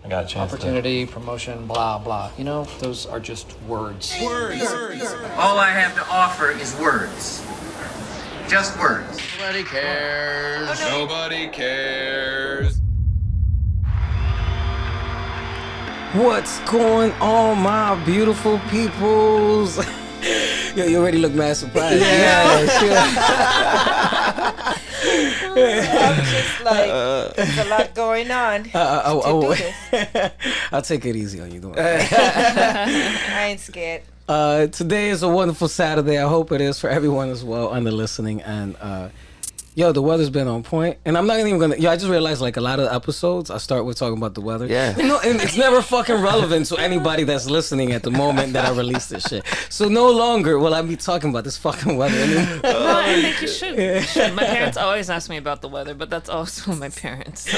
I got a chance. Opportunity, promotion, blah, blah. You know, those are just words. Words. All I have to offer is words. Just words. Nobody cares. Oh, no. Nobody cares. What's going on, my beautiful peoples? Yo, you already look mad surprised. Yeah, I'm just like, there's a lot going on to do this. I'll take it easy on you. Don't worry. I ain't scared. Today is a wonderful Saturday. I hope it is for everyone as well under listening. And yo, the weather's been on point. And I'm not even gonna. I just realized like a lot of episodes I start with talking about the weather. Yeah. You know, and it's never fucking relevant to anybody that's listening at the moment that I release this shit. So no longer will I be talking about this fucking weather anymore. No, I think you should. My parents always ask me about the weather, but that's also my parents. So.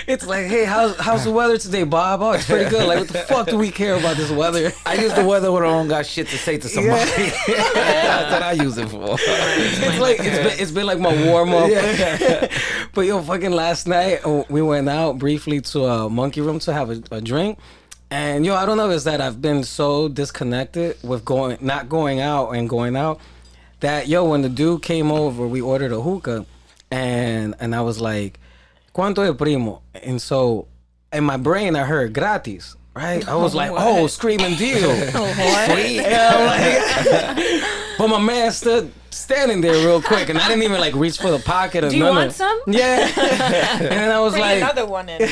It's like, hey, how's the weather today, Bob? Oh, it's pretty good. Like, what the fuck do we care about this weather? I use the weather when I don't got shit to say to somebody. That's what I use it for. It's like it's been like my warm up. Yeah. But yo, fucking last night we went out briefly to a monkey room to have a drink. And yo, I don't know if it's that I've been so disconnected with not going out and going out that yo, when the dude came over, we ordered a hookah and I was like, ¿Cuánto es, primo? And so in my brain I heard gratis. Right? I was like, oh, screaming deal. Sweet. But my man stood standing there real quick, and I didn't even like reach for the pocket or Do you want some? Yeah. And then I was Bring like, another one in.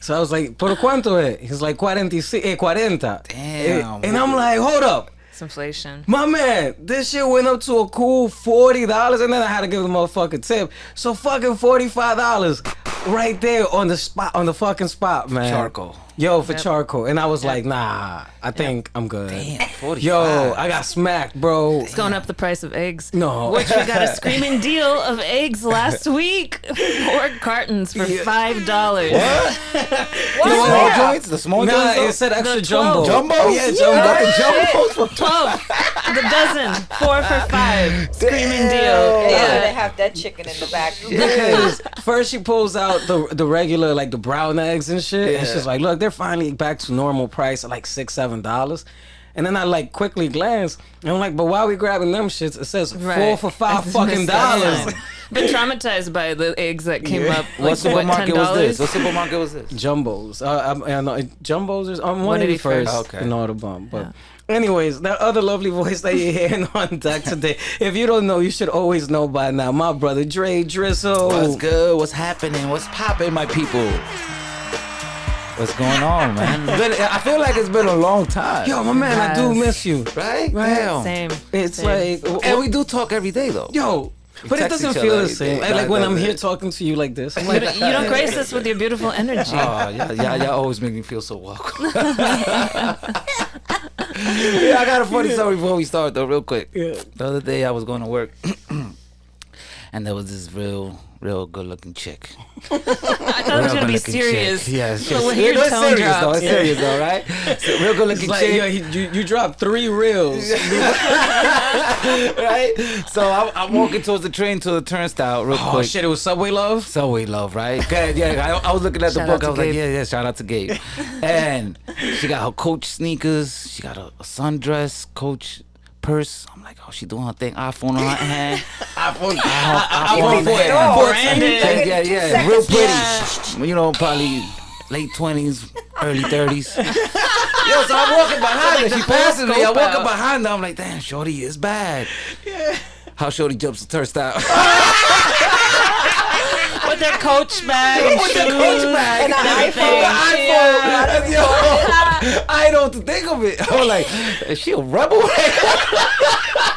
so I was like, ¿Por cuánto es? He's like, 40. Damn. And I'm like, hold up. It's inflation. My man, this shit went up to a cool $40, and then I had to give the motherfucking tip. So fucking $45 right there on the spot, on the fucking spot, man. Charcoal. Yo, for charcoal. And I was like, nah, I think I'm good. Damn, 45. Yo, I got smacked, bro. It's going up the price of eggs. No. Which we got a screaming deal of eggs last week. 4 cartons for $5. The small joints? The small Nah, joints? it said extra The jumbo. 12. Jumbo? Oh, yeah, jumbo. Got the jumbos for 12. The dozen. 4 for $5. Screaming deal. They Yeah. better have that chicken in the back. Because first she pulls out the regular, like the brown eggs and shit. And Yeah. she's like, look, they're finally back to normal price at like $6-7. And then I like quickly glance and I'm like, but why are we grabbing them shits? It says 4 for $5 fucking dollars. Been traumatized by the eggs that came up. Like, What supermarket was this? $10? What supermarket was this? Jumbos. I know Jumbos is on What did he 181st first? Okay. in Audubon. But anyways, that other lovely voice that you're hearing on deck today, if you don't know, you should always know by now. My brother Dre Drizzle. What's good? What's happening? What's popping, my people? What's going on, man? I feel like it's been a long time. Yo, my man, I do Yes. miss you. Right? Right. Damn. Same. It's Same. like, And we do talk every day, though. yo, but it text doesn't each feel other the same. every day. Like when That I'm here doesn't. talking to you like this, I'm You like, don't, you don't grace us with your beautiful energy. Oh, y'all always make me feel so welcome. Yeah, I got a funny story before we start, though, real quick. Yeah. The other day, I was going to work, and there was this real good-looking chick. I thought it was going to be serious. Yeah, it's just, So when your it's tone serious, though. drops. It's serious, though, right? So, real good-looking it's like, chick. yo, you dropped 3 reels. Right? So I'm walking towards the train to the turnstile real Oh quick. shit, it was Subway Love. Subway Love, right? Good, yeah. I was looking at the Shout book. out I was to like, Gabe. yeah, shout out to Gabe. And she got her Coach sneakers. She got a sundress, Coach purse. I'm like, oh, she doing her thing. iPhone on her hand. iPhone on her hand. Yeah. Real pretty. You know, probably late 20s, early 30s. Yo, so I'm walking behind her. She passes me. I'm walking behind her. I'm like, damn, shorty is bad. Yeah. How shorty jumps the turnstile. With their Coach bag. With the Coach bag. And an iPhone. iPhone. Yo, I know what to think of it. I was like, is she a rebel?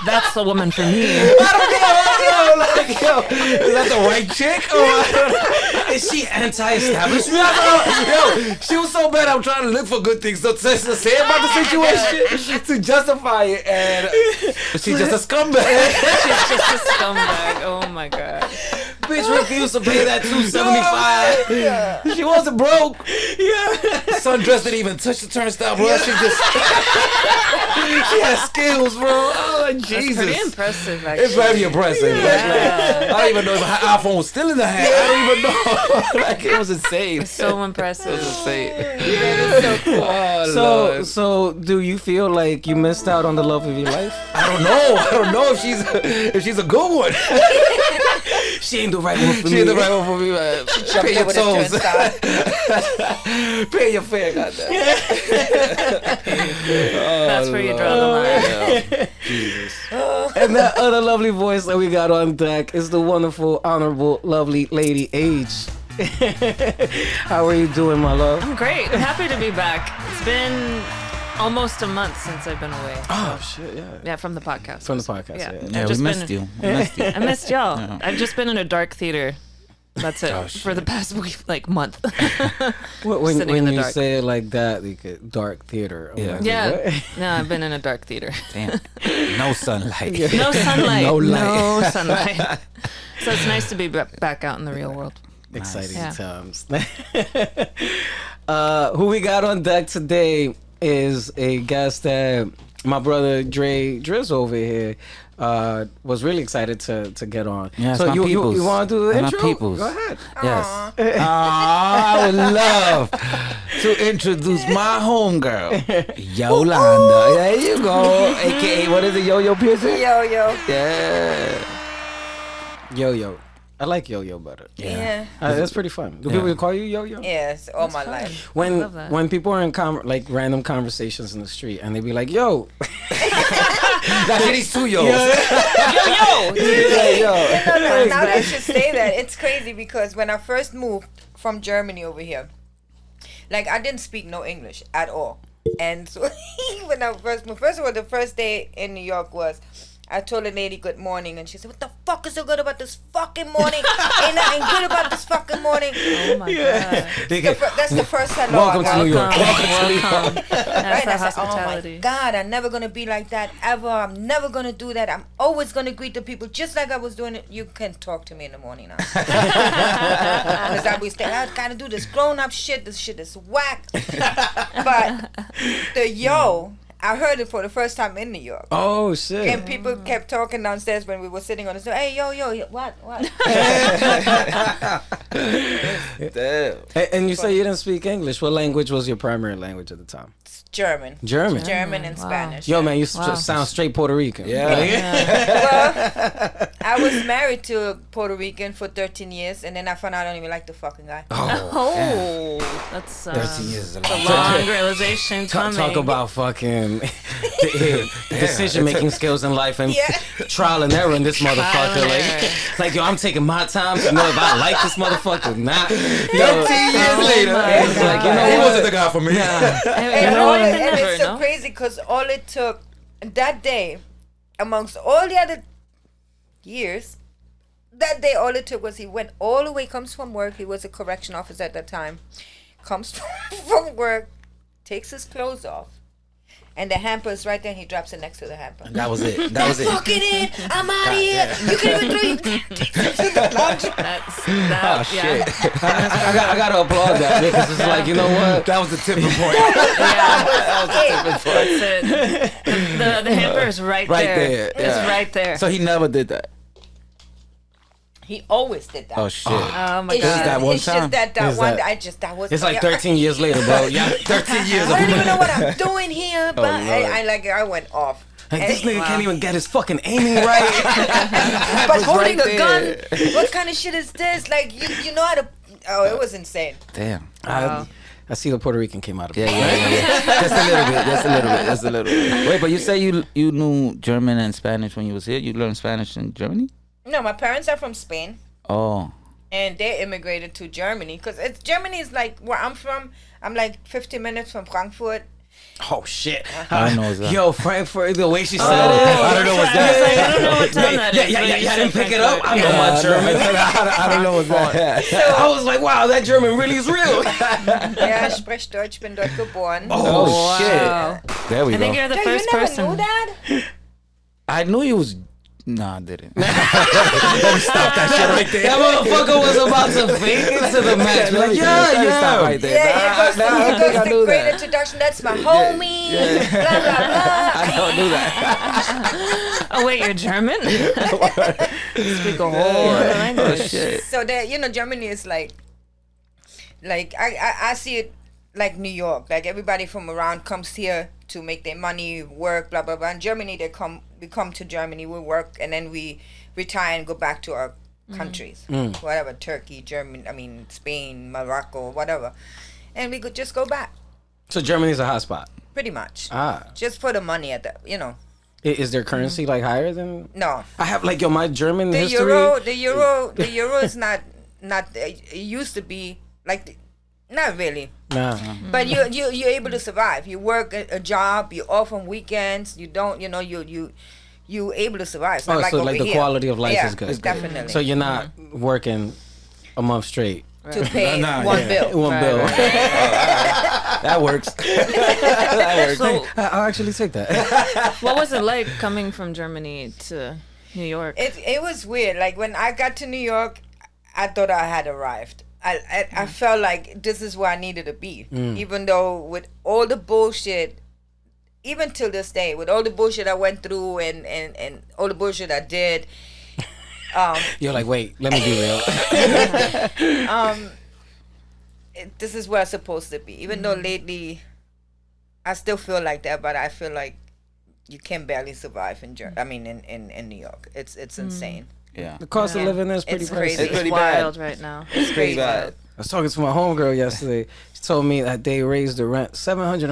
That's the woman for me. I don't know. Like, yo, is that the right chick? Or Is she anti-establishment? yo, she was so bad. I'm trying to look for good things to say about the situation to justify it, and but she's just a scumbag. She's just a scumbag. Oh my god. Bitch refused to pay that $275. She wasn't broke. Yeah. Sundress didn't even touch the turnstile, bro. She just she has skills, bro. Oh Jesus. Pretty impressive, actually. It's very impressive. Yeah. I don't even know if her iPhone was still in the hand. I don't even know. Like it was insane. So impressive. It was insane. So cool. Oh, So do you feel like you missed out on the love of your life? I don't know if she's a good one. She ain't the right one for She me. ain't the right one for me, man. Pay your over the tolls. turnstile. Pay your fare, goddamn. That's where you draw the line. Yeah. Jesus. And that other lovely voice that we got on deck is the wonderful, honorable, lovely lady Age. How are you doing, my love? I'm great. I'm happy to be back. It's been almost a month since I've been away. Oh shit, yeah. Yeah, from the podcast. From the podcast, yeah. I've Yeah, we just missed been- you. We missed you. I missed y'all. Yeah. I've just been in a dark theater. That's it Oh, for the past week, like month. When Sitting in the you dark. say it like that, like dark theater. I'm Yeah. like, Yeah, what? no, I've been in a dark theater. Damn. No sunlight. No sunlight. No light. No sunlight. So it's nice to be back out in the real world. Exciting Yeah. times. Who we got on deck today is a guest that my brother Dre Driz over here was really excited to get on. Yeah, it's so my you peoples. want to do the It's my intro? peoples. Go ahead. Yes. I would love to introduce my homegirl, Yolanda. There you go. AKA, what is it, Yo-Yo Piercing? Yo-Yo. Yeah. Yo-Yo. I like Yo-Yo better. Yeah. That's pretty fun. Do people call you Yo-Yo? Yes, all my life. When love that. when people are in like random conversations in the street and they be like, "Yo, That shit is too yo. Yo, No, now that you say that, it's crazy because when I first moved from Germany over here, like I didn't speak no English at all. And so when I first moved, first of all, the first day in New York was, I told a lady good morning and she said, "What the fuck is so good about this fucking morning? Ain't nothing good about this fucking morning." Oh my god. That's the first hello Welcome I got. to New York. Welcome. That's Right? the And I said, "Oh my hospitality. God, I'm never gonna be like that ever. I'm never gonna do that. I'm always gonna greet the people just like I was doing it. You can talk to me in the morning now." Because I always think I gotta do this grown up shit. This shit is whack. But the yo, I heard it for the first time in New York. oh shit." And people kept talking downstairs when we were sitting on the stairs. "Hey, yo, what?" Damn. And you say you didn't speak English. What language was your primary language at the time? German. German. German and Wow. Spanish. Yo, man, you Wow. sound straight Puerto Rican. Yeah. Well, I was married to a Puerto Rican for 13 years, and then I found out I don't even like the fucking guy. Oh, that's 13 years is a a long long realization Talk coming. about fucking decision making skills in life and Yeah. trial and error in this motherfucker. and Like, error. like, yo, I'm taking my time to know if I like this motherfucker or not. 13 Yo, years later. my it's like, you know He what? wasn't the guy for me. And, no all one it, can and never, it's so no? crazy because all it took that day, amongst all the other years, that day all it took was he went all the way, comes from work. He was a correction officer at that time. Comes from work, takes his clothes off, and the hamper is right there. And he drops it next to the hamper. That was it. That was it. Fucking it! I'm out of here. You can even throw you. That's that. Oh, shit. I gotta applaud that because it's like, you know what? That was the tipping point. That's it. The hamper is right Right there. there, It's yeah. right there. So he never did that. He always did that. Oh, shit. Oh my It's god. just that one it's time. just that Is one. that- That was. It's like yeah, 13 years later, bro. Yeah, 13 years I of don't even know what I'm doing here, but Lord. I went off. like, this And- nigga can't even get his fucking aiming right. But holding right a gun, what kind of shit is this? Like you know how to? Oh, it was insane. Damn. I see the Puerto Rican came out of Yeah, it. yeah. Just a little bit. Just a little bit. Wait, but you say you knew German and Spanish when you was here? You learned Spanish in Germany? No, my parents are from Spain, Oh. and they immigrated to Germany because Germany is like where I'm from. I'm like 50 minutes from Frankfurt. Oh shit! I don't know what's that. Yo, Frankfurt, the way she said it, I don't know what's that. I don't know what time that is. yeah, but you I didn't said pick it up. I Frankfurt. know my German. I don't know what's that. I was like, wow, that German really is real. Ja, ich spreche Deutsch, bin dort geboren. Oh, Wow. shit. There we I think go. you're the Yeah, first you never person. knew that? I knew you was No, I didn't. Stop that shit right there. That motherfucker was about to fake it to the max. Like, yeah. Stop right there. Yeah, I it think I goes knew the great that. introduction. That's my homie. Blah, blah, blah. I don't do that. Oh wait, you're German? Speak a whole other language. So that, you know, Germany is like I see it like New York. Like everybody from around comes here to make their money, work, blah blah blah. In Germany, we come to Germany, we work, and then we retire and go back to our countries, whatever, Turkey, Germany, I mean Spain, Morocco, whatever, and we could just go back. So Germany's a hot spot. Pretty much. Just for the money at the, you know. Is their currency like higher than? No. I have like my German The history. the euro is not. It used to be like. Not really. Nah. But you're able to survive. You work a job. You're off on weekends. You don't. You know you able to survive. It's not like so over like the here. quality of life is good. Definitely. So you're not working a month straight to pay one bill. One bill. That works. That works. So, I'll actually take that. what was it like coming from Germany to New York? It was weird. Like when I got to New York, I thought I had arrived. I felt like this is where I needed to be. Even though with all the bullshit, even till this day, with all the bullshit I went through and all the bullshit I did. You're like, wait, let me be real. This is where I'm supposed to be. Even though lately, I still feel like that, but I feel like you can barely survive in New York. It's insane. Yeah. The cost of living is pretty It's crazy. crazy. It's pretty wild bad. right now. It's Pretty crazy. bad. I was talking to my homegirl yesterday. She told me that they raised the rent $750 a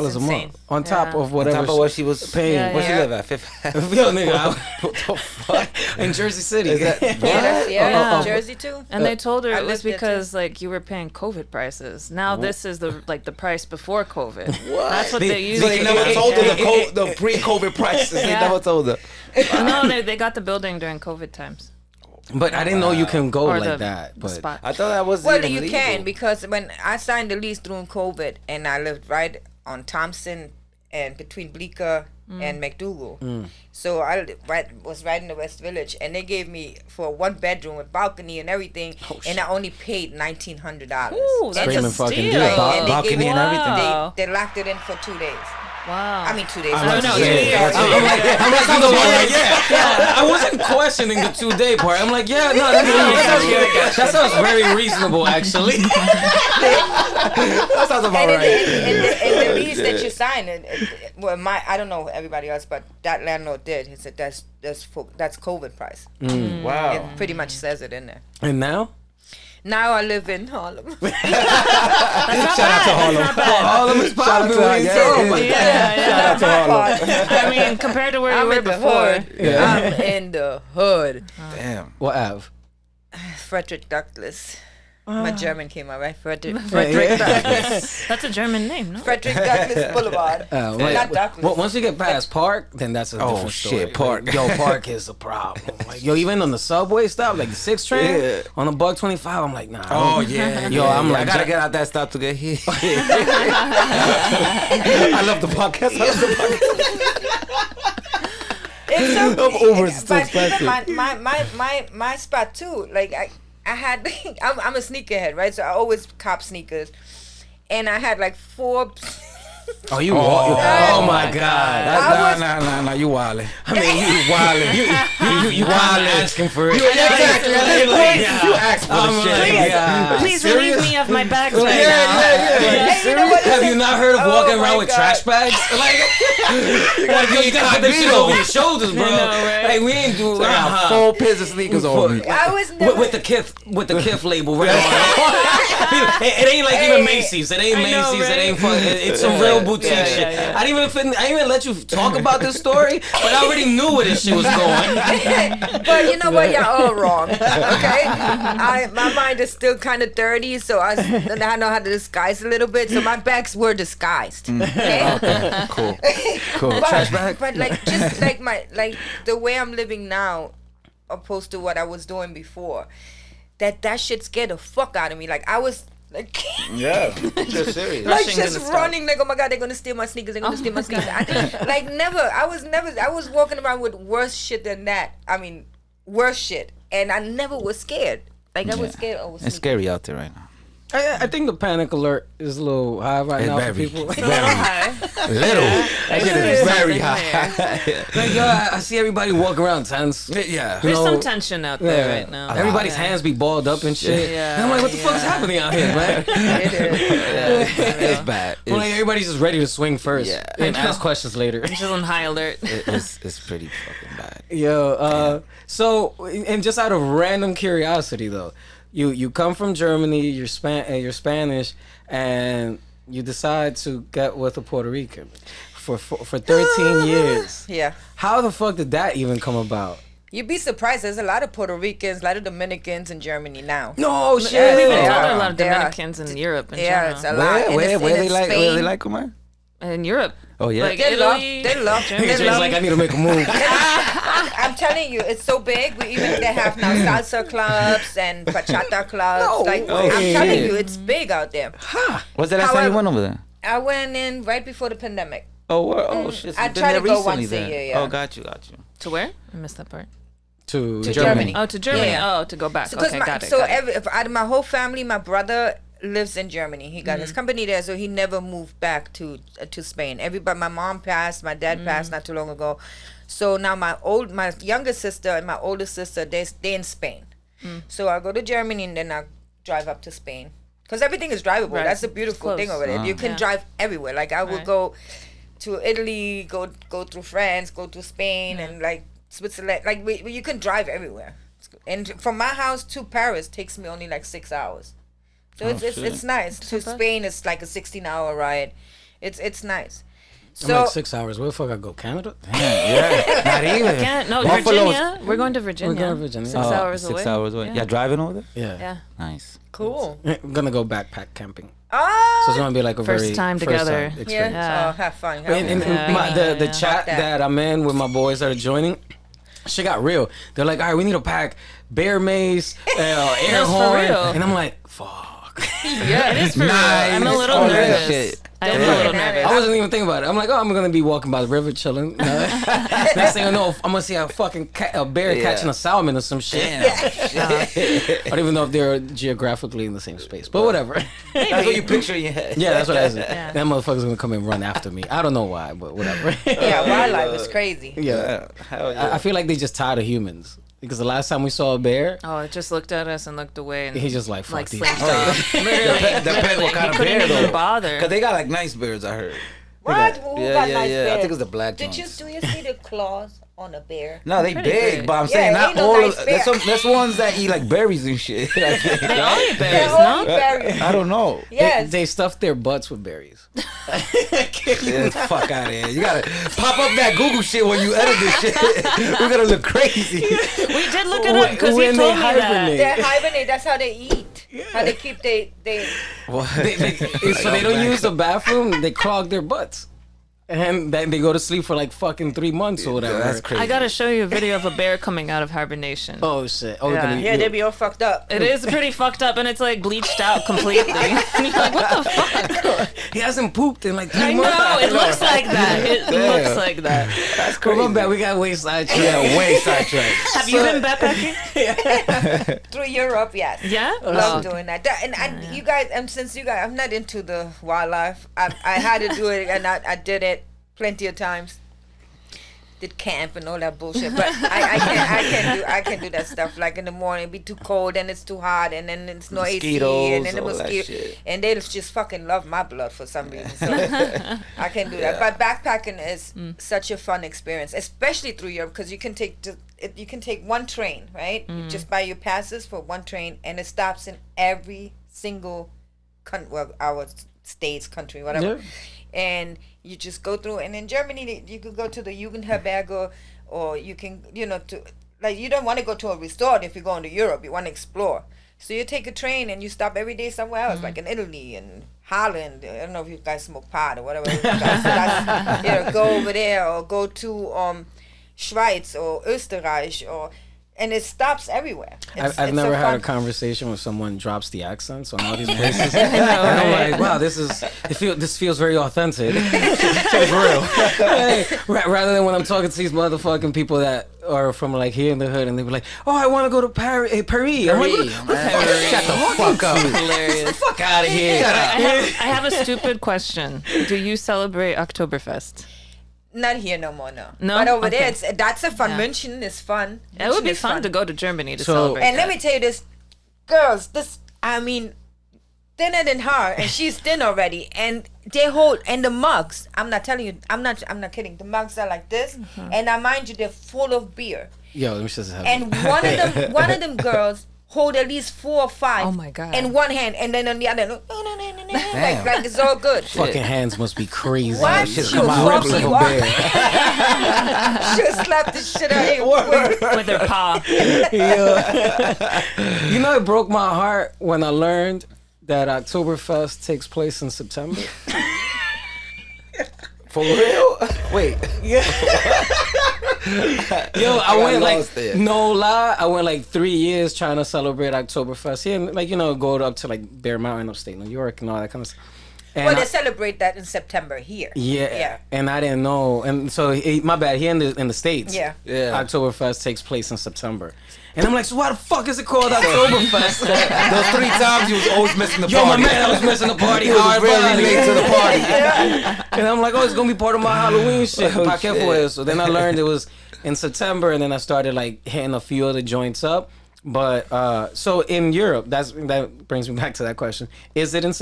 It's insane. month on top Yeah. of whatever. On top of what she was paying. Yeah, Where she yeah. live at? Fifth. Yo, nigga, what the fuck? In Jersey City. Is that- Yeah. Jersey too. And they told her I it was lived there, too. because like you were paying COVID prices. Now this is the price before COVID. That's what they used. So they never told her the pre-COVID prices. They Yeah. never told her. No, they got the building during COVID times. But I didn't know you can go Or like the that. But spot. I thought that was Well, even you legal. can, because when I signed the lease during COVID and I lived right on Thompson and between Bleecker and McDougal. So I was right in the West Village, and they gave me for a 1-bedroom with balcony and everything, and I only paid $1,900. Ooh, that's Screaming a fucking steal. deal. And they Balcony gave and me- everything. Wow. They locked it in for 2 days. Wow. I mean 2 days. No, no, 2 Yeah. years. Yeah. I wasn't questioning the 2-day part. I'm like, yeah, no, that sounds very reasonable, actually. That sounds about And right. in the lease that you signed, I don't know everybody else, but that landlord did. He said that's COVID price. Wow. It pretty much says it in there. And now? Now I live in Harlem. Shout out to Harlem. Harlem is popping. Shout out to- Yeah, yeah. Shout out to My Harlem. part. I mean, compared to where you I'm were in the before. hood. I'm in the hood. Damn. What Ave? Frederick Douglass. My German came out right. Frederick Yeah. Douglass. That's a German name, no? Frederick Douglass Boulevard. Not Douglas. Well, once you get past Park, then that's a different story. shit, Park. Like, yo, Park is a problem. Like, yo, even on the subway stop, like the 6 train, Yeah. on the Buck 25, I'm like, nah. Oh yeah. Yo, I'm like, I gotta get out that stop to get here. I love the podcast. I love the podcast. It's so Uber is too but expensive. even my spot too. Like I had I'm a sneakerhead, right? So I always cop sneakers, and I had like 4. Oh, you oh my God. I was- Nah, you wildin'. I mean, you wildin'. You wildin' asking for it. You asked for the shit. Please relieve me of my bags right now. Hey, you know what? Have you not heard of walking my around with God. trash bags? Like yo, you gotta put them shit over your shoulders, bro. I know, right? Like, we ain't do I got 4 pairs of sneakers on me. I was never. with the Kith label right on it. It ain't like even Macy's. It ain't I know, Macy's. right? It ain't fun. It's some real boutique Yeah, shit. yeah. I didn't even let you talk about this story, but I already knew where this shit was going. But you know what? You're all wrong. Okay, my mind is still kind of dirty, so I know how to disguise a little bit. So my bags were disguised. Okay? Cool. But like just like the way I'm living now, opposed to what I was doing before, that shit scared the fuck out of me. Like I was Like, Yeah, just serious. like Rushing just to the stop. running, like, oh my God, they're gonna steal my sneakers, they're gonna steal my sneakers. I think, like, I was walking around with worse shit than that. I mean, worse shit. And I never was scared. Like, I was scared of It's sneakers. scary out there right now. I think the panic alert is a little high right now for people. It's a little high. Little. That shit is very high. Like, yo, I see everybody walking around tense. Yeah. There's No. some tension out there right now. Everybody's Yeah. hands be balled up and shit. Yeah. And I'm like, what the fuck's happening out here, man? It is. It's bad. Well, like, everybody's just ready to swing first Yeah. and ask questions later. Just on high alert. It's pretty fucking bad. Yo, so, and just out of random curiosity though, you come from Germany, you're Spanish, and you decide to get with a Puerto Rican for 13 years. Yeah. How the fuck did that even come about? You'd be surprised. There's a lot of Puerto Ricans, a lot of Dominicans in Germany now. No shit. Yeah, There they are are. a lot of They are. Dominicans in Europe in Yeah, it's a general. lot. And Where it's- they and it's like Spain. Omar? In Europe. Oh yeah. Like They love, Italy. they love, He's they just love. like, I need to make a move. I'm telling you, it's so big. They have now salsa clubs and bachata clubs. No like way. I'm telling you, it's big out there. What's the last time you However- went over there? I went in right before the pandemic. Oh shit. So I you've been try there to go recently once a then. year, yeah. Oh, got you. To where? I missed that part. to Germany. Oh, to Germany. Yeah. Oh, to go back. Because Okay, got it. so got it. out of my whole family, my brother lives in Germany. He got his company there, so he never moved back to Spain. Everybody, my mom passed, my dad passed not too long ago. So now my younger sister and my older sister, they in Spain. So I go to Germany and then I drive up to Spain. Because everything is drivable. Right. That's the beautiful It's thing close. over there. You can Yeah. drive everywhere. Like I would Right. go to Italy, go through France, go to Spain, and like Switzerland. Like you can drive everywhere. And from my house to Paris takes me only like 6 hours. So it's nice. To Spain, it's like a 16-hour ride. It's nice. I'm So like 6 hours. Where the fuck I go? Canada? Yeah. Not even. Can't, no, Buffalo's- Virginia. We're going to Virginia. We're going to Virginia. 6 Oh, hours away. 6 hours away. Yeah. Yeah, driving over there? Yeah. Yeah. Nice. cool. I'm gonna go backpack camping. So Oh, it's gonna be like a First very time together. yeah. experience. Yeah. Oh, have fun. Have And, fun. and Yeah. the Yeah. chat Fuck that. that I'm in with my boys that are joining, shit got real. They're like, all right, we need to pack bear mace, air That's for horn, real. and I'm like, fuck. Yeah, it is for real. I'm a little All that nervous. shit. I am a little nervous. I wasn't even thinking about it. I'm like, oh, I'm gonna be walking by the river chilling. Next thing I know, I'm gonna see a fucking a bear Yeah. catching a salmon or some shit. I don't even know if they're geographically in the same space, but whatever. That's what you picture in your head. Yeah, that's what I said. Yeah. That motherfucker's gonna come and run after me. I don't know why, but whatever. Yeah, wildlife is crazy. Yeah. Hell yeah. I feel like they just tired of humans because the last time we saw a bear, Oh, it just looked at us and looked away. And he's just like, fuck like these. slinked off. Literally. Depends what kind of couldn't bear even though. bother. Cause they got like nice bears, I heard. What? Who Yeah, got yeah, nice yeah. I bears? think it's the black Do ones. you see the claws on a bear? No, they Pretty big, big. but I'm Yeah, saying it not ain't no all. nice bear. There's ones that eat like berries and shit. Like, They all eat They're berries, all no? berries. I don't know. Yes. They stuff their butts with berries. Yeah, fuck out of here. You gotta pop up that Google shit when you edit this shit. We're gonna look crazy. We did look it up because he When they told me that. hibernate. They hibernate. That's how they eat. How they keep they. So they don't use the bathroom. They clog their butts, and then they go to sleep for like fucking 3 months or whatever. That's crazy. I gotta show you a video of a bear coming out of hibernation. Oh shit! Oh, Yeah. Yeah, they be all fucked up. It is pretty fucked up and it's like bleached out completely. And you're like, what the fuck? he hasn't pooped in like 3 I months. know, it looks like that. It Damn. looks like that. That's Come crazy. on back. We got way sidetracked. Yeah, way sidetracked. Have you been backpacking? Through Europe, yes. Yeah? Love Oh, doing that. And you guys, since you guys, I'm not into the wildlife. I had to do it, and I did it plenty of times. Did camp and all that bullshit, but I can do that stuff. Like in the morning, it be too cold, and it's too hot, and then it's no AC, and then the Mosquitoes, all that mosquito, shit. and they just fucking love my blood for some reason. So I can do that. But backpacking is such a fun experience, especially through Europe, because you can take one train, right? You just buy your passes for one train, and it stops in every single our states, country, whatever. Yeah. And you just go through. And in Germany, you could go to the Jugendherberge, or you can, you don't want to go to a resort if you're going to Europe. You want to explore. So you take a train and you stop every day somewhere else, like in Italy and Holland. I don't know if you guys smoke pot or whatever. Go over there, or go to Schweiz or Österreich, or and it stops everywhere. I've It's never so had a fun. conversation where someone drops the accents on all these places. And I'm like, wow, this feels very authentic. It feels real. Like, rather than when I'm talking to these motherfucking people that are from like here in the hood, and they be like, oh, I want to go to Paris. I'm like, shut the fuck up. Hilarious. Get the fuck out of here. I have a stupid question. Do you celebrate Oktoberfest? Not here no more, no. No? But over there, Okay. that's a fun. München is fun. It would München be is fun to go to Germany to So- celebrate. And let that. me tell you this, girls, thinner than her, and she's thin already, and they hold, and the mugs, I'm not telling you, I'm not kidding, the mugs are like this, and I mind you, they're full of beer, Yo, let me just have and one of them girls hold at least 4 or 5 Oh my God. in one hand, and then on the other, like it's all good. fucking hands must be crazy. What? Shit She'll come out fuck like a you up. bear. She'll slap the shit out of you. with her paw. You know, it broke my heart when I learned that Oktoberfest takes place in September. For real? Wait. Yo, I went lost like, there. no lie, I went like 3 years trying to celebrate Oktoberfest here, and like, you know, go up to like Bear Mountain, upstate New York, and all that kind of stuff. And Well, I- they celebrate that in September here. yeah, and I didn't know, and so my bad. Here in the States, Yeah. Oktoberfest takes place in September, and I'm like, so why the fuck is it called Oktoberfest? Those 3 times you was always missing the Yo, my party. man, I was missing the party He was hard, really buddy. late to the party. And I'm like, oh, it's gonna be part of my Halloween shit. Oh, Pa' que shit. fue eso? Then I learned it was in September, and then I started like hitting a few other joints up. But so in Europe, that brings me back to that question: is it in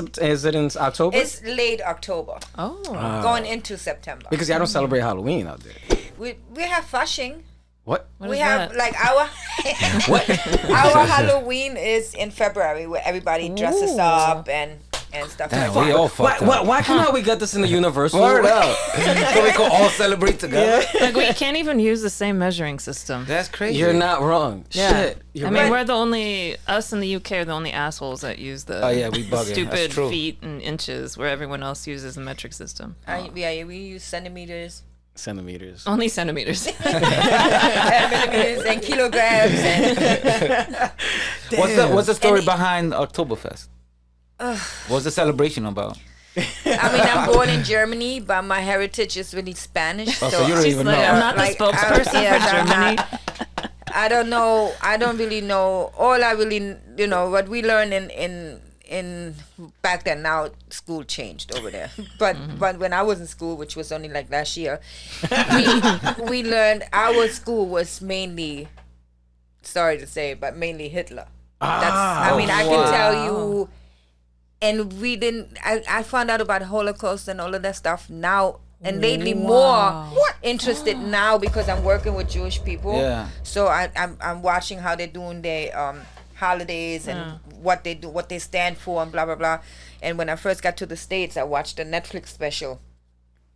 October? It's late October, Oh. going into September. Because y'all don't celebrate Halloween out there. We have Fasching. What? We is have that? like our our Halloween is in February, where everybody dresses up and stuff Damn, like we that. all fucked up. Why cannot we get this in the universal? Word up. So we could all celebrate together. Like we can't even use the same measuring system. That's crazy. You're not wrong. Yeah. Shit. You're I mean, right. we're the only, us in the UK are the only assholes that use the Oh, yeah, we bugging. That's stupid true. feet and inches where everyone else uses the metric system. Yeah, we use centimeters, Centimeters. Only centimeters. millimeters, and kilograms. And What's the story And- behind Oktoberfest? What's the celebration about? I mean, I'm born in Germany, but my heritage is really Spanish. Oh, so you don't She's even like, know. I'm not the Like, spokesperson yes, for I'm Germany. not. I don't know. I don't really know. All I really, what we learned in back then. Now school changed over there, but when I was in school, which was only like last year, we learned our school was mainly, sorry to say, but mainly Hitler. I mean, I can tell you. And we didn't. I found out about Holocaust and all of that stuff now, and lately more interested now because I'm working with Jewish people. Yeah. So I'm watching how they're doing their holidays and what they do, what they stand for, and blah blah blah. And when I first got to the States, I watched a Netflix special,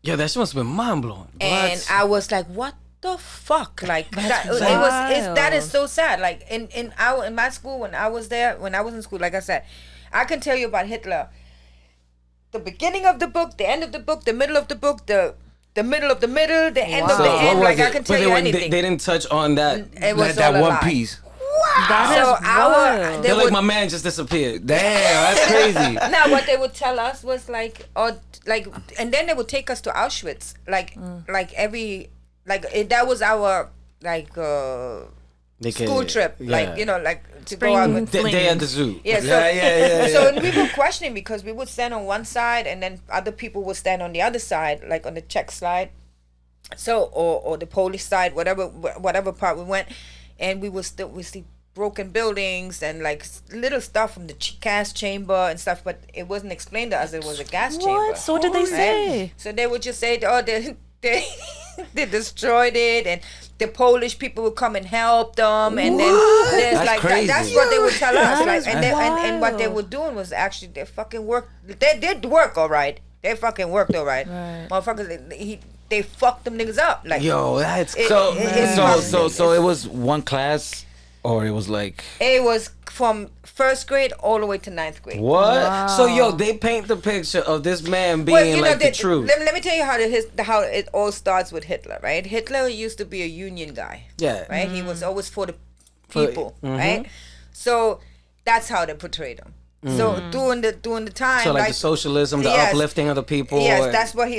Yo, that shit must have been mind blowing. and I was like, what the fuck? Like that, wild. that is so sad. Like in my school when I was in school, like I said, I can tell you about Hitler. The beginning of the book, the end of the book, the middle of the book, the middle of the middle, the end of the So, end. what Like was I it? can But tell you they anything. didn't touch on that. It was that all a one lie. piece. That So is wild. they They're like, would, my man just disappeared. Damn, that's crazy. now what they would tell us was like, and then they would take us to Auschwitz, that was our They school could- trip, yeah. to go out with. They at the zoo. Yeah, so, Yeah. so we were questioning because we would stand on one side and then other people would stand on the other side, like on the Czech side, so or the Polish side, whatever part we went, and we see broken buildings and like little stuff from the gas chamber and stuff, but it wasn't explained to us it was a gas chamber. What? So what did they Right? say? So they would just say, oh, they they destroyed it, and the Polish people would come and help them, and then there's That's like crazy. that's what they would tell us. That Like, is and what they wild. were doing was actually they fucking work. They did work all right. They fucking worked all right. Motherfuckers, they fucked them niggas up. Like Yo, that's It- So it's so it was one class, or it was like it was from first grade all the way to 9th grade. what? So yo, they paint the picture of this man being Well, you know, like the truth. Let me tell you how it all starts with Hitler, right? Hitler used to be a union guy. Yeah. Right? He was always for the people, right? So that's how they portrayed them. So during the time, So like like the socialism, the yes, uplifting of the people. Yes, that's what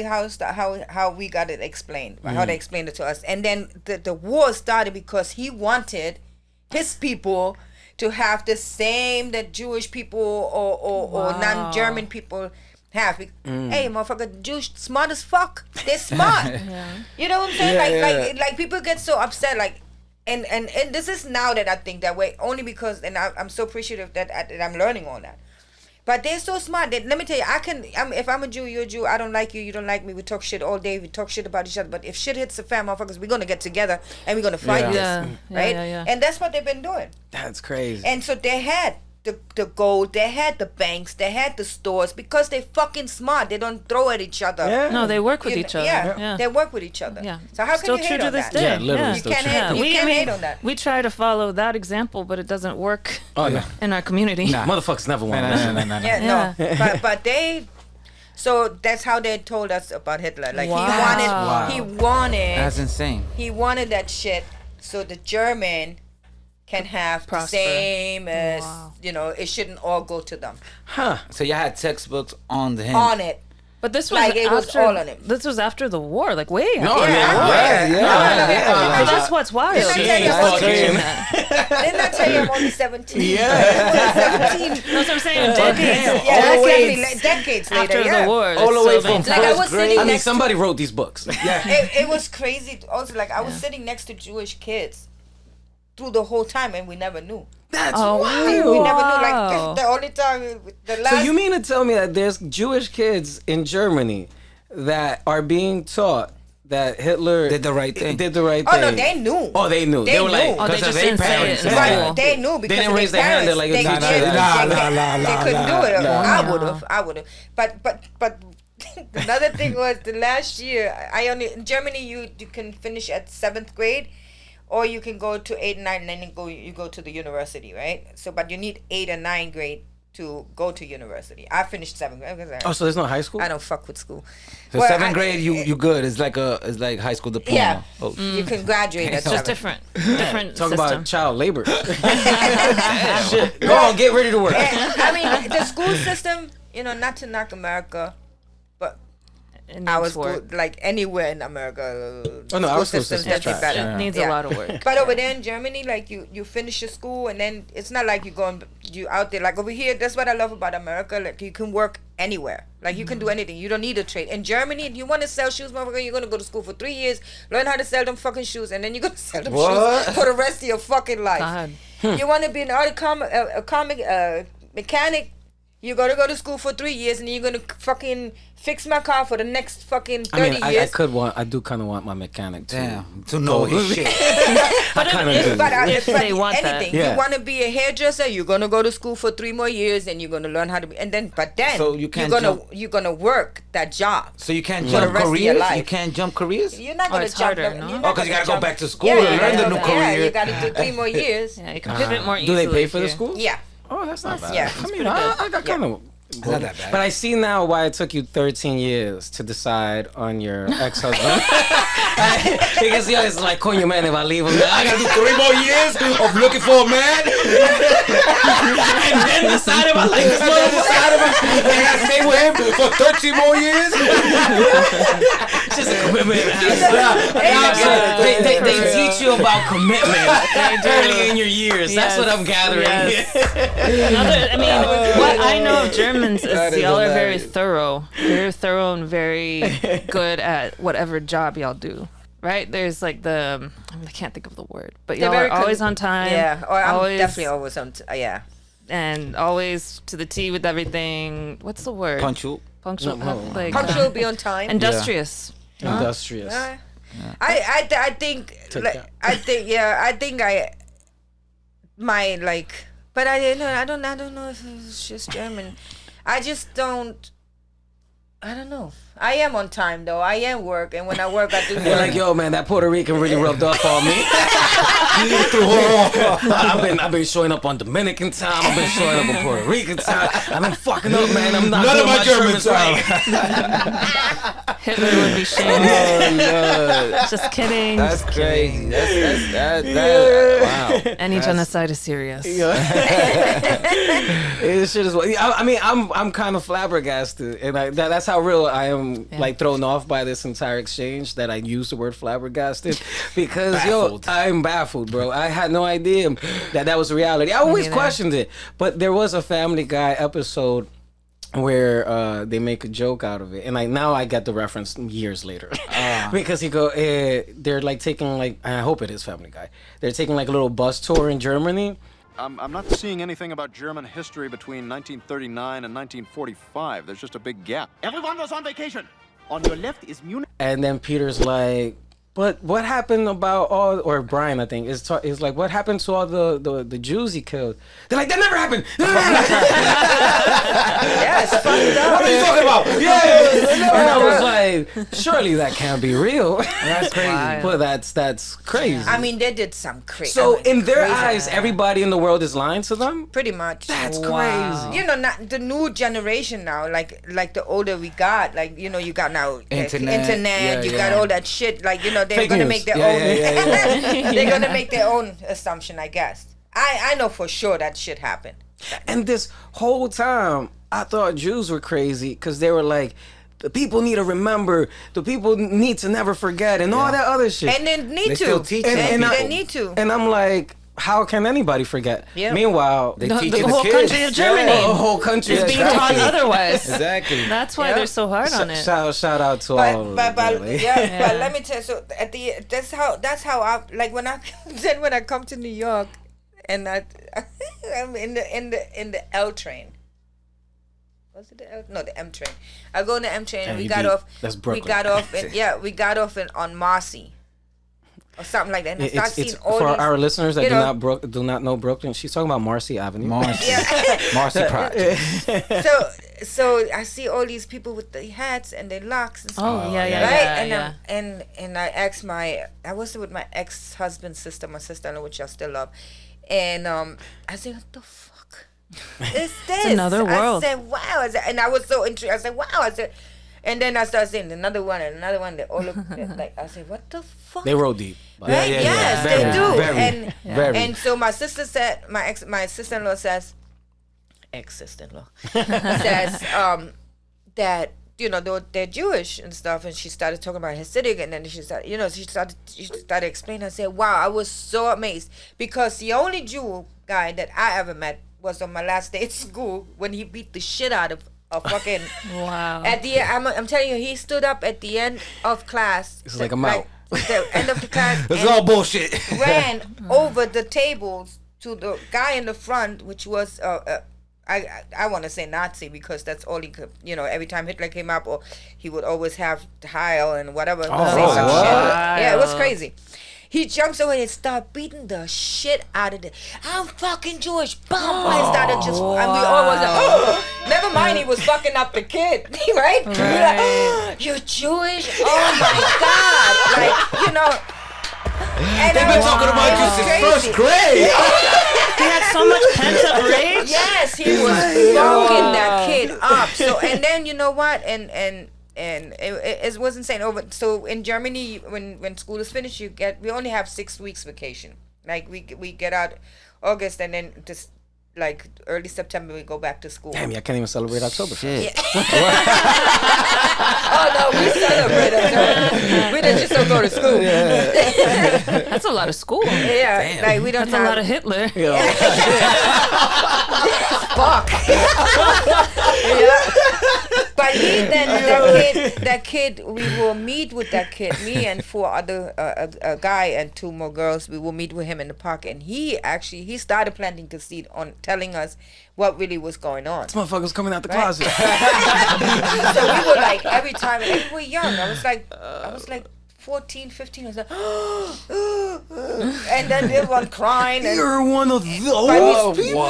how we got it explained, how they explained it to us. And then the war started because he wanted his people to have the same that Jewish people or non-German people have. Hey, motherfucker, Jews smart as fuck. They're smart. You know what I'm saying? Like people get so upset, like. And this is now that I think that way, only because, and I'm so appreciative that I'm learning all that. But they're so smart that, let me tell you, if I'm a Jew, you're a Jew, I don't like you, you don't like me, we talk shit all day, we talk shit about each other, but if shit hits the fan, motherfuckers, we're going to get together and we're going to fight this, right? And that's what they've been doing. That's crazy. And so they had the gold, they had the banks, they had the stores, because they fucking smart. They don't throw at each other. Yeah. No, they work with each other. Yeah, they work with each other. Yeah. So how Still can you true hate to on this that? day. Yeah, literally Yeah. still You can't true. hate, you can't hate on that. We try to follow that example, but it doesn't work Oh yeah. in our community. Motherfuckers never want that. Yeah, no. But they, so that's how they told us about Hitler. Like Wow. he wanted That's insane. he wanted that shit so the German can have Prosper. the same as Wow. it shouldn't all go to them So you had textbooks on him. on it. But this was Like, it was after, all on him. This was after the war, like way after. No, But that's what's wild. Didn't I tell you That's about crazy. Didn't I tell you I'm only 17? Yeah. 17. That's what I'm saying. Decades Yeah, All the way exactly. Decades later. after yeah. the war. All the it's way still from been- Like, I first was grade. sitting I mean, next somebody wrote these books. it was crazy. Also, like I was sitting next to Jewish kids through the whole time, and we never knew. That's Oh, wild. We never knew. wow. Like the only time, the last. So you mean to tell me that there's Jewish kids in Germany that are being taught that Hitler Did the right thing. Did the right Oh thing? no, they knew. Oh, they knew. They were like, knew. Oh, they Because of just their didn't say it parents. in Yeah. school. Right, they knew because didn't of raise their their hand. parents. They're like, they, nah, they, nah, they couldn't do it. nah. I would have. But another thing was the last year. In Germany you can finish at 7th grade, or you can go to 8 and 9, and then you go to the university, right? So, but you need 8 and 9 grade to go to university. I finished 7th grade. Because oh, so there's no high school? I don't fuck with school. So Well, 7th grade, you good. It's like high school diploma. Yeah, Oh. you can graduate at It's just 7th. different Talk system. about child labor. Shit. Go on, get ready to work. I mean, the school system, not to knock America, but It I needs was work. good, like anywhere in America. Oh, no, our school system's system's definitely trash. better. It needs Yeah. a lot of work. But over there in Germany, like you finish your school and then it's not like you out there. Like over here, that's what I love about America. Like you can work anywhere. Like you can do anything. You don't need a trade. In Germany, if you want to sell shoes, motherfucker, you're gonna go to school for 3 years, learn how to sell them fucking shoes, and then you're gonna sell them shoes for the rest of your fucking life. God. You want to be an comic mechanic. You gotta go to school for 3 years, and you're gonna fucking fix my car for the next fucking 30 I mean, I years. I do kind of want my mechanic to. Damn. To know his shit. I kind of do. But If they want that. anything, Yeah. you want to be a hairdresser, you're gonna go to school for 3 more years, and you're gonna learn how to be. And then, So you can't you're gonna work that job. So you can't For the jump rest of your careers? life. You can't jump careers? You're not Oh, gonna it's jump. harder, you're no? not Oh, 'cause you gonna gotta go jump. back to school Yeah, to you learn gotta the go new back. Yeah, career. you gotta do 3 more years. Yeah, you can pivot more Do easily. they pay for the here. school? Yeah. Oh, that's not bad. Yeah. I mean, I got kind of. It's not that bad. But I see now why it took you 13 years to decide on your ex-husband. Because it's like, coño, man, if I leave him, I gotta do 3 more years of looking for a man? and then decide if I like this motherfucker. I gotta stay with him for 13 more years? It's just a commitment. They teach you about commitment early in your years. That's what I'm gathering. I mean, what I know of Germans That is is y'all are very hilarious. thorough and very good at whatever job y'all do. Right? There's like I can't think of the word, but y'all are always on time. Yeah, or I'm always, definitely always on. Yeah. and always to the T with everything. What's the word? Punctual. Punctual. No, like Punctual, be on time. industrious. Industrious. I think Take like, that. I think my like, but I don't know if it's just German. I just don't. I don't know. I am on time though. I am work, and when I work, I do work. They're like, yo, man, that Puerto Rican really rubbed off on me. I've been showing up on Dominican time. I've been showing up on Puerto Rican time. I've been fucking up, man. I'm not None of doing my German service time. Hitler would be shamed. Oh no, Just kidding. that's crazy. That wow. Any genocide is serious. This shit is. I mean, I'm kind of flabbergasted, and that's how real I am. Like thrown off by this entire exchange that I use the word flabbergasted because Baffled. I'm baffled, bro. I had no idea that was reality. I always questioned it, but there was a Family Guy episode where they make a joke out of it, and now I get the reference years later because they're like taking like, I hope it is Family Guy. They're taking like a little bus tour in Germany. I'm not seeing anything about German history between 1939 and 1945. There's just a big gap. Everyone was on vacation. On your left is Munich. And then Peter's like, but what happened about all, or Brian, I think, is like, what happened to all the Jews he killed? They're like, that never happened. Yes, fucked up. What are you talking about? Yeah. And I was like, surely that can't be real. That's crazy. Wow. But that's crazy. I mean, they did some crazy. So in their eyes, everybody in the world is lying to them? pretty much. That's crazy. You know, not the new generation now. Like the older we got, like you know, you got now Internet. Yeah, you yeah. got all that shit. Like you know, they're Fake gonna news. make their Yeah, own. yeah. They're gonna make their own assumption, I guess. I know for sure that shit happened. And this whole time, I thought Jews were crazy because they were like, the people need to remember, the people need to never forget, and all that other shit. And they need They to. still teach and that. they need to. And I'm like, how can anybody forget? Yeah. Meanwhile, They The- teach the the whole kids. country of Germany. the whole country It's is being taught otherwise. Exactly. That's why Yeah. they're so hard on it. Shout out to all. But really. yeah, but let me tell you. So at the that's how I like when I then when I come to New York, and I'm in the L train. Was it the L? No, the M train. I go on the M train and we got off. That's We Brooklyn. got off. We got off on Marcy. Or something like that. And I start It's seeing all for these, our listeners that you do know- not know Brooklyn. She's talking about Marcy Avenue. Marcy. Yeah. Marcy Project. So I see all these people with the hats and their locks and stuff. Oh, yeah, yeah, Right, yeah. and I asked I was with my ex-husband's sister, my sister-in-law, which I still love, and I said, what the fuck is this? another world. I said, wow, and I was so intrigued. I said, wow, and then I started saying another one. They all look like, I said, what the fuck? They roll deep. Right? Yes, they Very, do. very, very. And so my sister said, my sister-in-law says, ex-sister-in-law says that you know they're Jewish and stuff, and she started talking about Hasidic, and then she started explaining. I said, wow, I was so amazed because the only Jew guy that I ever met was on my last day at school when he beat the shit out of a fucking. Wow. At the I'm telling you, he stood up at the end of class. It's like, I'm out. The end of the class. It's and all bullshit. ran over the tables to the guy in the front, which was I want to say Nazi because that's all he could. You know, every time Hitler came up, or he would always have Heil and whatever. Say some what? shit. Yeah, it was crazy. He jumps over and starts beating the shit out of it. I'm fucking Jewish. Boom! And started just, and we all was like, oh, never mind, he was fucking up the kid, right? We were like, oh, you're Jewish? Oh my God! Like, you know. And They've been talking about you since first grade. He had so much pent up rage. Yes, he was fucking that kid up. So, and then you know what? And it was insane. So in Germany, when school is finished, we only have 6 weeks vacation. Like we get out August, and then just like early September we go back to school. Damn, I can't even celebrate Oktoberfest. Oh no, we celebrate it. We just don't go to school. That's a lot of school. Yeah, like we don't That's a have lot of Hitler. fuck. Yeah. But that kid, we will meet with that kid. Me and 4 other, a guy and 2 more girls. We will meet with him in the park, and he started planting the seed on telling us what really was going on. This motherfucker's coming out the closet. So we were like every time, and we were young. I was like 14, 15. I was like, and then everyone crying. And You're one of those But people.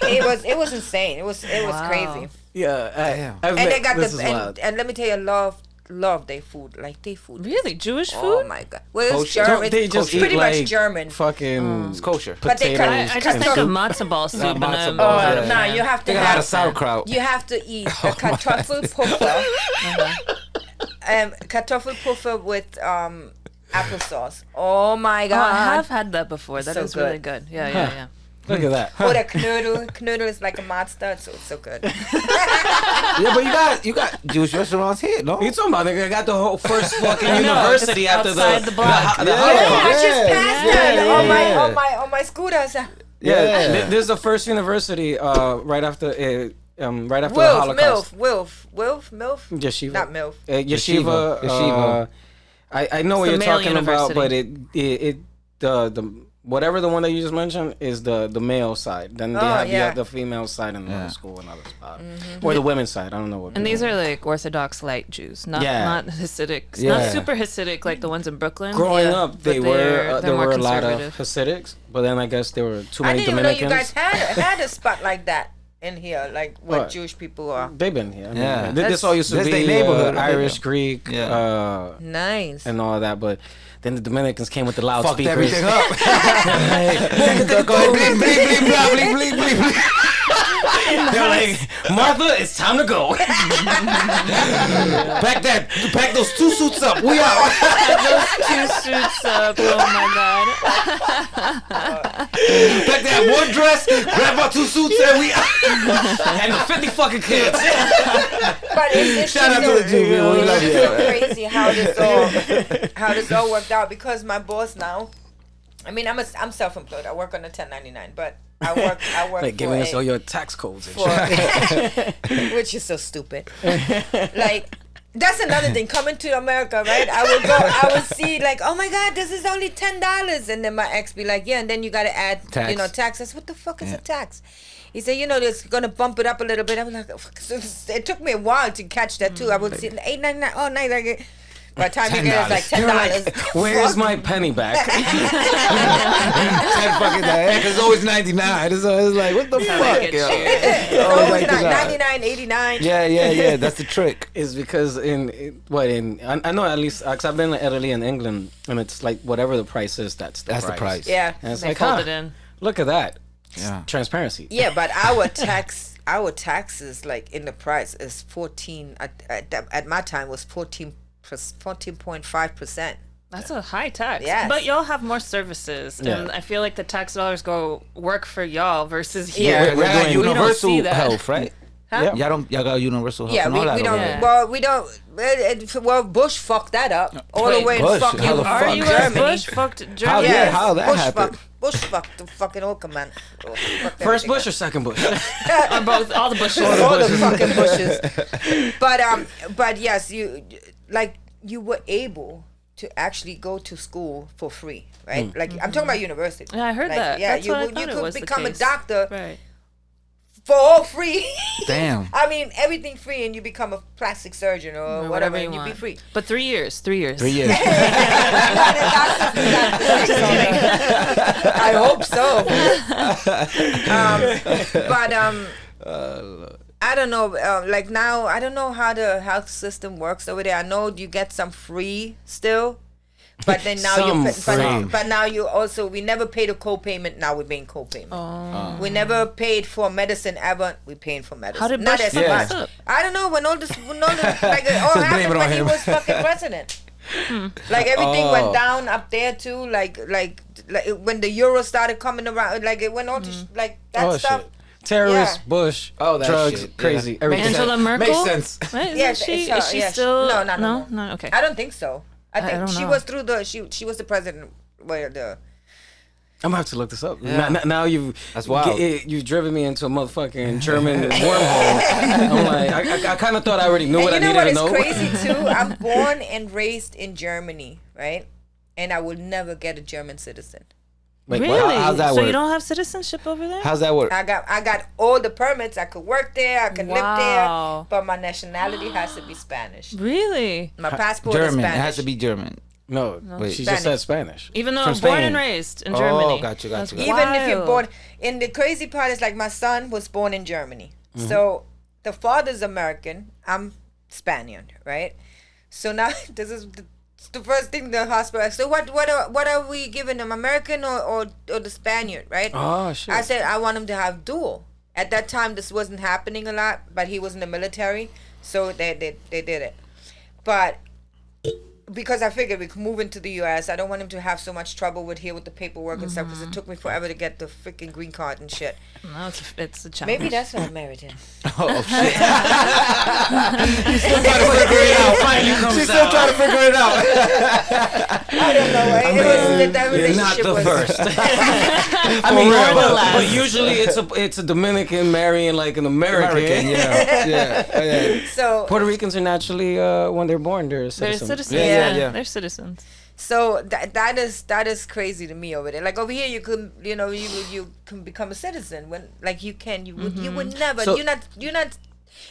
it was insane. It was crazy. Yeah. And they got and let me tell you, love their food, like their food. Really? Jewish food? Oh my god. Well, it's German. They just pretty eat much like German. Fucking It's kosher. But they potatoes. I just think of matzo ball soup. and matzo I'm- ball, Oh, yeah. no, you have to They got a lot have of sauerkraut. You have to eat the Kartoffelpuffer. Kartoffelpuffer with applesauce. Oh my Oh, god. I have had that before. That is So really good. good. Yeah. Look at that. Or the knödel. Knödel is like a matzo, so it's so good. Yeah, but you got Jewish restaurants here, no? You talking about? Nigga, I got the whole first fucking I know, university just after outside the block. the Yeah, I just passed that yeah. on my scooter. So. Yeah, there's the first university right after the Holocaust. MILF. Yeshiva. Not MILF. Yeshiva. Yeshiva. I know what the you're male talking about, but university. the whatever the one that you just mentioned is the male side. Then they have the female side in the school, another spot, or the women's side. I don't know what. And these are like Orthodox light Jews, not Hasidics, Yeah. not super Hasidic like the ones in Brooklyn. Growing up, But there they're more were a lot of conservative. Hasidics, but then I guess there were too I many didn't even know you Dominicans. guys had a spot like that in here, like what What? Jewish people are. They've been here. I mean, Yeah. this all used to That's be their neighborhood. Irish, Greek, Yeah. Nice. and all that, but then the Dominicans came with the Fucked loudspeakers. everything up. Go ahead, bleep, bleep, bleep, blah, bleep, bleep, bleep, bleep. They're like, Martha, it's time to go. Pack those 2 suits up. We out. Those 2 suits up. Oh my god. Pack that 1 dress, grab our 2 suits, and we out. And the 50 fucking kids. But it's Shout out to the Jew, man. We love you. so crazy how this all worked out, because my boss now, I mean, I'm self-employed. I work on a 1099, but I work Like for giving us all your tax codes and for shit. which is so stupid. Like, that's another thing. Coming to America, right? I would see like, oh my God, this is only $10, and then my ex be like, yeah, and then you got to add, Tax. taxes. What the fuck is a tax? He said, it's gonna bump it up a little bit. I'm like, it took me a while to catch that too. I would see $8.99. Oh, nice. Like, by the time you get it, it's like You're $10. like, where's my penny back? 10 fucking $10. It's always 99. It's always like, what the fuck? get Yo? you. It's Oh, always like not that. 99, 89. Yeah. That's the trick. Is because I know at least, because I've been in Italy and England, and it's like whatever the price is, that's the price. Yeah. And it's They like, fold it in. look at that. Yeah. Transparency. Yeah, but our taxes, like in the price, is 14. At my time was 14.5%. That's a high tax. Yes. But y'all have more services. Yeah. And I feel like the tax dollars go work for y'all versus Yeah. here. We got We don't universal see that. health, right? Huh? Y'all got universal health Yeah, and all that we don't. over there. Well, we don't. Well, Bush fucked that up all the Wait, way in Bush? fucking How the Our fuck? U.S. Germany. Bush fucked How, Germany. yeah, how that Bush happened? fucked the fucking Oka, man. Oh, fucked First everything Bush or up. second Bush? Or both, all the bushes. all the fucking bushes. But yes, you were able to actually go to school for free, right? Like I'm talking about university. Yeah, I heard Like, that. Yeah, That's you what I you thought it could was the become a case. doctor Right. for all free. Damn. I mean, everything free, and you become a plastic surgeon or whatever, you and you want. be free. But 3 years. 3 years. 3 years. I hope so. I don't know. Like now, I don't know how the health system works over there. I know you get some free still, but then now but now you also, we never paid a co-payment. Now we're paying co-payment. We never paid for medicine ever. We're paying for medicine. How did Not Bush as fuck much. this up? I don't know when all this like it all blame happened it on when he him. was fucking president. Like everything went down up there too. Like when the euro started coming around, like it went all to like that stuff. Shit. Terrorists, Yeah. Bush, That drugs, shit, crazy, yeah. everything. Angela Merkel? Makes sense. Right? Yes, Isn't it's she, her, is she yes. still? No. No, okay. I don't think so. I think don't she know. was through she was the president where the I'm gonna have to look this up. Yeah. Now That's wild. You've driven me into a motherfucking German wormhole. I'm like, I kind of thought I already knew and what I you know needed what to is know. crazy too? I'm born and raised in Germany, right? And I will never get a German citizen. Wait, Really? what? How's that so work? you don't have citizenship over there? How's that work? I got all the permits. I could work there. I could live there. Wow. But my nationality has to be Spanish. Really? My passport is German. It Spanish. has to be German. No, Wait. she just said Spanish. Even though From I'm born Spain. and raised in Germany. Oh, got you. That's Even if you're wild. born, and the crazy part is like my son was born in Germany, so the father's American. I'm Spaniard, right? So now this is the first thing the hospital asked. So what are we giving them, American or the Spaniard, right? Oh shit. I said I want him to have dual. At that time, this wasn't happening a lot, but he was in the military, so they did it. But because I figured we could move into the U.S., I don't want him to have so much trouble with the paperwork and stuff, because it took me forever to get the freaking green card and shit. No, it's a challenge. Maybe that's why I married him. Oh shit. She's still trying to figure it out. Finally She's still trying to figure it out. I don't know. That You're not relationship the was first. I mean, but usually it's a Dominican marrying like an American. Yeah. So Puerto Ricans are naturally when they're born they're They're citizens. citizens. Yeah. They're citizens. So that is crazy to me over there. Like over here, you could you can become a citizen when you would never. So- You're not.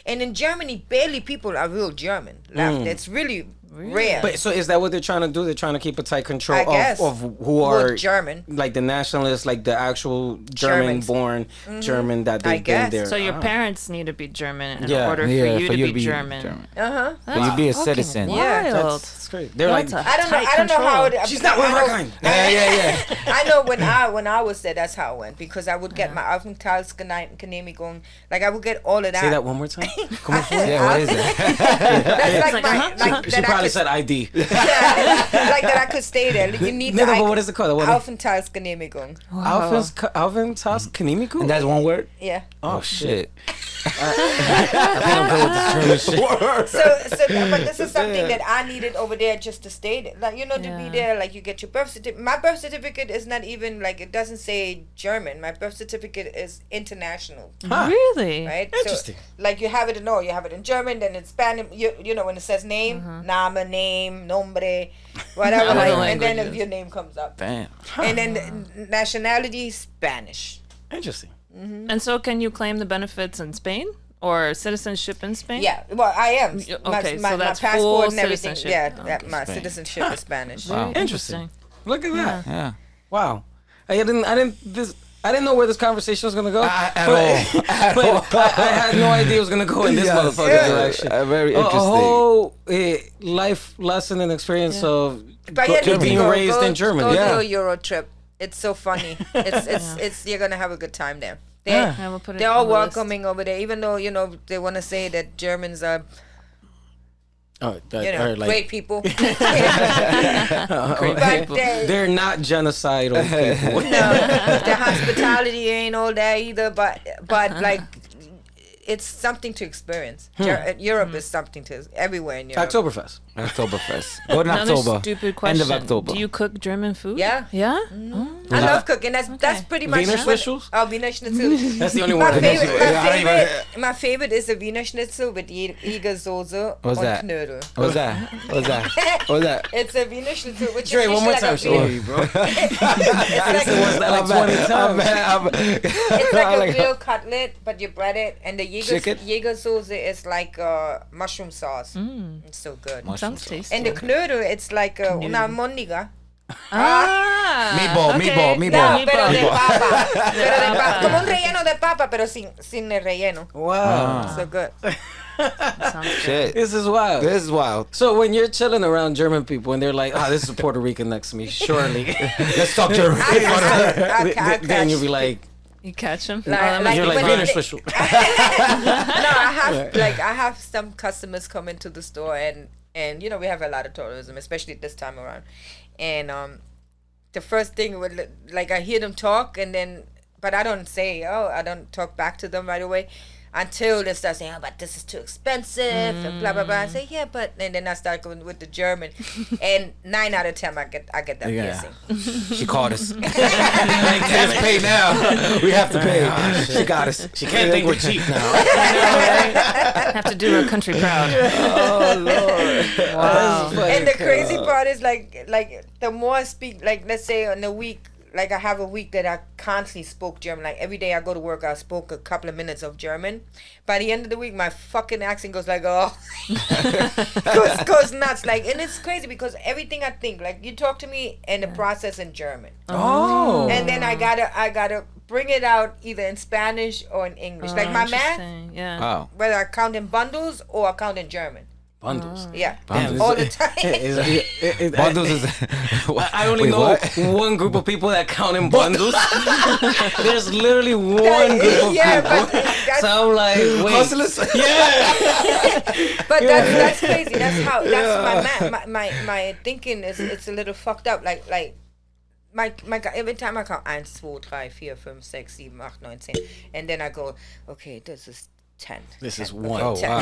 And in Germany, barely people are real German. It's really rare. But so is that what they're trying to do? They're trying to keep a tight control I guess. of who are German. like the nationalists, like the actual German-born German that I they've been guess. there. So your parents need to be German in Yeah. order for you to be German. For you to be a citizen. Yeah. Wild. That's great. They're like, I don't know how it. she's not one of our kind. Yeah. I know when I was there, that's how it went, because I would get my Aufenthaltsgenehmigung, like I would get all of that. Say that one more time. Come on, Yeah, what is it? That's like my she that I probably could, said ID. like that I could stay there. You need No, the but what is it called? What Aufenthaltsgenehmigung. Aufenthaltsgenehmigung? And that's one word? Yeah. Oh shit. Shit. I think I'm good with this German shit. So, but this is something that I needed over there just to stay there. Like, to be there, like you get your birth certificate. My birth certificate is not even, like, it doesn't say German. My birth certificate is international. Really? Right? Interesting. So, like, you have it in German, then in Spanish, you know, when it says name, Name, name, nombre, whatever, Other like, and then if languages. your name comes up. Damn. And then the nationality, Spanish. Interesting. And so can you claim the benefits in Spain or citizenship in Spain? Yeah, well, I am. Okay, my so that's passport full and everything. citizenship. Yeah, Okay. my Spain. citizenship is Spanish. Wow. Interesting. Look at that. Yeah. Wow. I didn't know where this conversation was gonna go. At all. But I had no idea it was gonna go in this motherfucking direction. Very A interesting. whole life lesson and experience of But yeah, need to being go- raised go- in Germany. Go Yeah. do a Euro trip. It's so funny. It's you're gonna have a good time there. I will put it They're all on the list. welcoming over there, even though they want to say that Germans are great people. Great But people. They're not genocidal people. No, the hospitality ain't all that either. But like, it's something to experience. Europe is something to everywhere in Europe. Oktoberfest. Oktoberfest. Go in Another October. stupid question. End of October. Do you cook German food? Yeah. Yeah? I love cooking. That's pretty much Wiener what- Schnitzels? Oh, Wiener Schnitzel. That's the only My one. my favorite is a Wiener Schnitzel with Jägersoße What's und that? Knödel. What's that? What's that? What's that? It's a Wiener Schnitzel, which Dre, is one more like time, a show real, me, bro. it's like Like 20 times. it's like a real cutlet, but you bread it, and the Chicken? Jägersoße is like mushroom sauce. It's so good. Sounds tasty. And the Knödel, it's like una almóndiga. Meatball, okay. meatball, meatball. No, pero de papa. Pero de papa. Como un relleno de papa, pero sin el relleno. Wow. So good. Sounds good. Shit. This is wild. This is wild. So when you're chilling around German people and they're like, this is a Puerto Rican next to me, surely. Let's talk German. Then you'll be like, You catch them? Like you're like when Wiener they- Schnitzel. No, I have some customers come into the store and we have a lot of tourism, especially this time around. And the first thing would like I hear them talk but I don't I don't talk back to them right away until they start saying, but this is too expensive and blah blah blah. I say, and then I start going with the German, and 9 out of 10 I get that piercing. She called us. Let's pay now. We have to pay. She got us. She can't think we're cheap now. Have to do her country proud. Oh, Lord. Wow. And the crazy part is like the more I speak, like let's say in a week, like I have a week that I constantly spoke German. Like every day I go to work, I spoke a couple of minutes of German. By the end of the week, my fucking accent goes like, oh, goes nuts. Like, and it's crazy because everything I think, like you talk to me and the process in German. Oh. And then I gotta bring it out either in Spanish or in English. Like my math, Yeah. whether I count in bundles or I count in German. Bundles. Yeah, Bundles. all the time. Bundles is. I only Wait, know what? one group of people that count in bundles. There's literally one group of Yeah, people. but that's, So I'm like, wait. Hustlers? but that's crazy. That's my thinking is, it's a little fucked up. Like my every time I count 1, 2, 3, 4, 5, 6, 7, 8, 9, 10, and then I go, okay, this is 10. This is 10, one. Oh, 10. wow.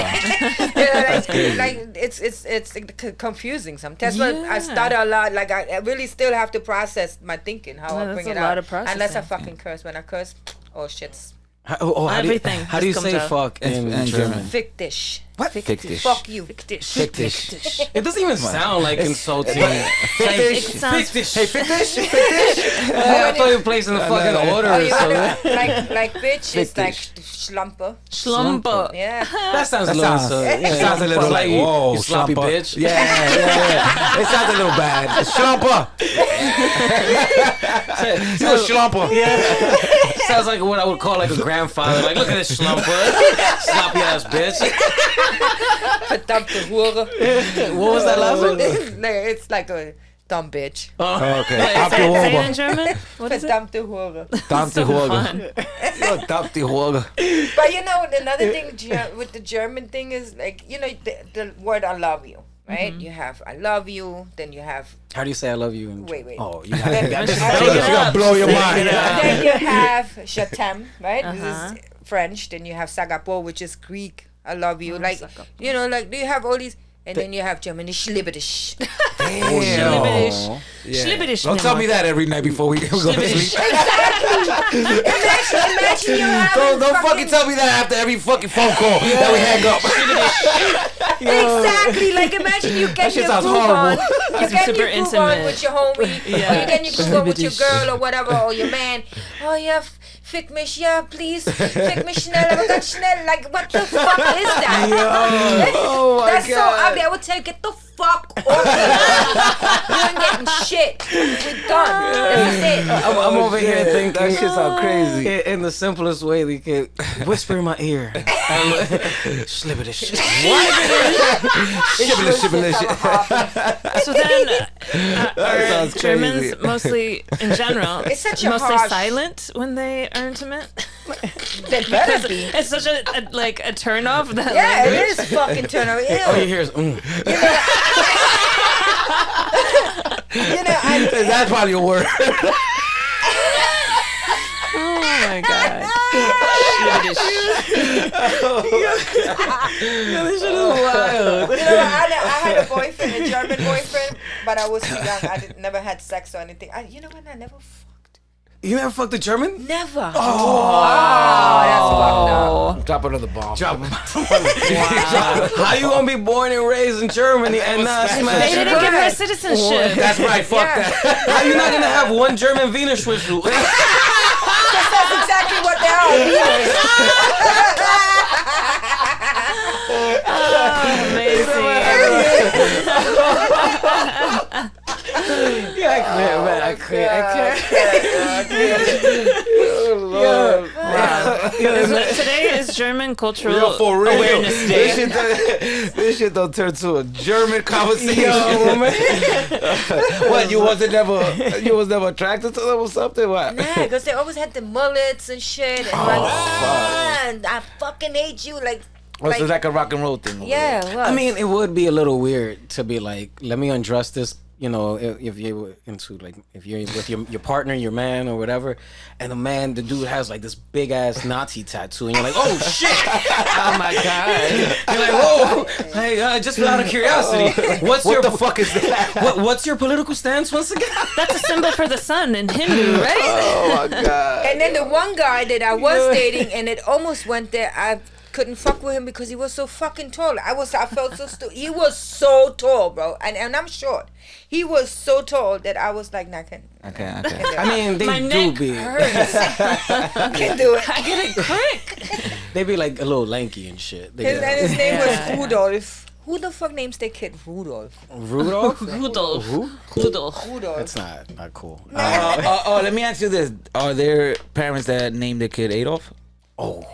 like it's confusing sometimes. That's why I stutter a lot. Like I really still have to process my thinking, how I that's bring a it lot out. of Unless I processing. fucking curse. When I curse, oh shit's Everything How do you just say comes out. fuck in German? fictish. What? Fictish. Fuck you. Fictish. It doesn't even sound like insulting. It sounds Fictish. Hey, fictish? I thought you were placing the fucking order Oh, or you something. like bitch is like schlamper. Schlumper. Yeah. That sounds a That little. sounds- Yeah, sounds a little like, whoa, you sloppy slumper. bitch. Yeah. It sounds a little bad. Schlumper. You a schlumper. Sounds like what I would call like a grandfather. Like, look at this schlumper, sloppy ass bitch. Verdammte Hure. What was that last one? It's like a dumb bitch. Okay. Wait, say it in German. What is it? Verdammte Hure. Dante Horger. Fun. You're Dante Horger. But you know, another thing with the German thing is like, you know, the word I love you, right? You have I love you, then you have How do you say I love you? Wait. Oh, you got then, it. She's gonna blow your mind. then you have je t'aime, right? This is French. Then you have Sagapo, which is Greek. I love you. Like, Sagapo. you know, like, do you have all these? And then you have German, Schlibbedisch. Schlibbidish. Schlibbidish. Don't tell me that every night before we go to sleep. Imagine you have Don't fucking tell me that after every fucking phone call that we hang up. Exactly. Like, imagine you get shit your sounds groove on. horrible. You That's get super your groove on intimate. with your homie. Or you get your groove on with your girl or whatever, or your man. Oh, yeah, fick mich, yeah, please. Fick mich schnell, aber ganz schnell. Like, what the fuck is that? Oh my That's so ugly. I would tell you, get the fuck off me. You ain't getting shit. We're done. That's it. I'm over here thinking that shit sound crazy. in the simplest way they could whisper in my ear. Slibbidish. So then, are sounds Germans crazy. mostly, in general, It's such a mostly harsh- silent when they are intimate? They better be. It's such a turn off. That Yeah, language. it is fucking turn on. All you hear is You know, That's probably a word. Oh my god. This shit is wild. You know, I had a boyfriend, a German boyfriend, but I was too young. I never had sex or anything. You know what? I never fucked. You never fucked a German? Never. Oh, that's fucked up. Drop another bomb. Drop. How you gonna be born and raised in Germany and not They smash? didn't give her citizenship. That's right. Fuck Yeah. that. How you not gonna have one German Wiener Schnitzel? That's exactly what they are. Yeah, I quit, man. I quit. Today is German Cultural Yo, for real. Awareness Day. This shit don't turn to a German conversation. Yo, man. What, you was never attracted to them or something? What? Yeah, because they always had the mullets and shit. And and I fucking hate you. Like, Oh, so it's like a rock and roll thing. yeah. Well, I mean, it would be a little weird to be like, let me undress this, you know, if you're into, like, if you're with your partner, your man or whatever, and the dude has like this big ass Nazi tattoo, and you're like, oh shit! Oh my god. You're like, whoa! Hey, just out of curiosity, what's What your the fuck is that? what's your political stance once again? That's a symbol for the sun in Hindu, right? Oh my god. and then the one guy that I was dating, and it almost went there. I couldn't fuck with him because he was so fucking tall. I felt so stupid. He was so tall, bro, and I'm short. He was so tall that I was like, nah, I can't. Okay. I mean, they My do neck be. hurts. Can't do it. I get a crick. They be like a little lanky and shit. They His, get- and his name was Rudolph. Who the fuck names their kid Rudolph? Rudolph. Rudolph. Who? Rudolph. Rudolph. That's not cool. Let me ask you this: are there parents that named their kid Adolf? Oh,